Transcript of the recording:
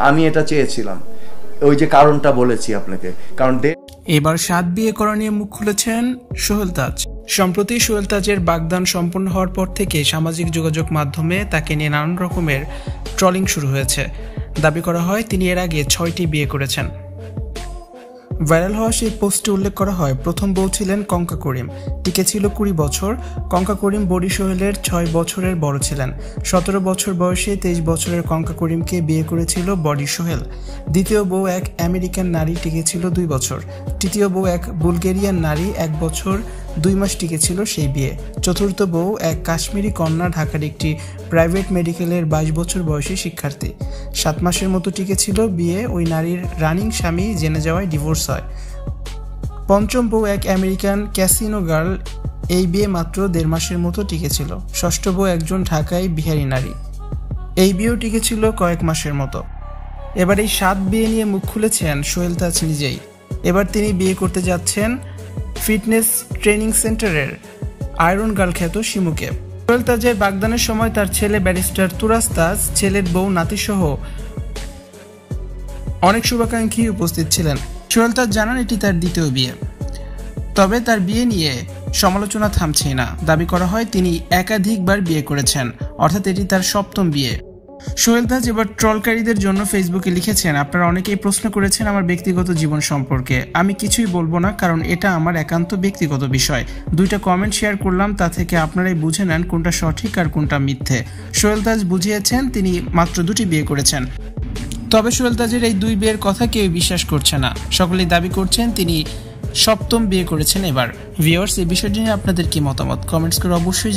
আমি এটা চেয়েছিলাম, ওই যে কারণটা বলেছি আপনাকে। কারণ এবার 7 বিয়ে করা নিয়ে মুখ খুলেছেন সোহেল তাজ। সম্প্রতি সোহেল তাজের বাগদান সম্পন্ন হওয়ার পর থেকে সামাজিক যোগাযোগ মাধ্যমে তাকে নিয়ে নানান রকমের ট্রলিং শুরু হয়েছে। দাবি করা হয় তিনি এর আগে 6টি বিয়ে করেছেন। ভাইরাল হওয়া সেই পোস্টে উল্লেখ করা হয়, প্রথম বউ ছিলেন কঙ্কা করিম, টিকে ছিল 20 বছর। কঙ্কা করিম বডি সোহেলের 6 বছরের বড় ছিলেন। 17 বছর বয়সে 23 বছরের কঙ্কা করিমকে বিয়ে করেছিল বডি সোহেল। দ্বিতীয় বউ এক আমেরিকান নারী, টিকে ছিল 2 বছর। তৃতীয় বউ এক বুলগেরিয়ান নারী, 1 বছর 2 মাস টিকে ছিল সেই বিয়ে। চতুর্থ বউ এক কাশ্মীরি কন্যা, ঢাকার একটি প্রাইভেট মেডিকেলের 22 বছর বয়সী শিক্ষার্থী। 7 মাসের মতো টিকে ছিল বিয়ে। ওই নারীর রানিং স্বামী জেনে যাওয়ায় ডিভোর্স হয়। পঞ্চম বউ এক আমেরিকান ক্যাসিনো গার্ল, এই বিয়ে মাত্র 1.5 মাসের মতো টিকেছিল। ষষ্ঠ বউ একজন ঢাকায় বিহারি নারী, এই বিয়েও টিকেছিল কয়েক মাসের মতো। এবার এই 7 বিয়ে নিয়ে মুখ খুলেছেন সোহেল তাজ নিজেই। এবার তিনি বিয়ে করতে যাচ্ছেন ফিটনেস ট্রেনিং সেন্টারের আয়রন গার্ল খ্যাত শিমুকে। সোহেল তাজের বাগদানের সময় তার ছেলে ব্যারিস্টার তুরাজ তাজ, ছেলের বউ নাতিসহ অনেক শুভাকাঙ্ক্ষী উপস্থিত ছিলেন। সোহেল তাজ জানান এটি তার দ্বিতীয় বিয়ে, তবে তার বিয়ে নিয়ে সমালোচনা থামছেই না। দাবি করা হয় তিনি একাধিকবার বিয়ে করেছেন, অর্থাৎ এটি তার 7ম বিয়ে। সোহেল তাজ এবার ট্রলকারীদের জন্য ফেসবুকে লিখেছেন, আপনারা অনেকেই প্রশ্ন করেছেন আমার ব্যক্তিগত জীবন সম্পর্কে, আমি কিছুই বলবো না, কারণ এটা আমার একান্ত ব্যক্তিগত বিষয়। 2টা কমেন্ট শেয়ার করলাম, তা থেকে আপনারাই বুঝে নেন কোনটা সঠিক আর কোনটা মিথ্যে। সোহেল তাজ বুঝিয়েছেন তিনি মাত্র 2টি বিয়ে করেছেন, তবে সোহেল তাজের এই 2 বিয়ের কথা কেউ বিশ্বাস করছে না। সকলেই দাবি করছেন তিনি 7ম বিয়ে করেছেন এবার। ভিউয়ার্স, এই বিষয়টি নিয়ে আপনাদের কি মতামত কমেন্টস করে অবশ্যই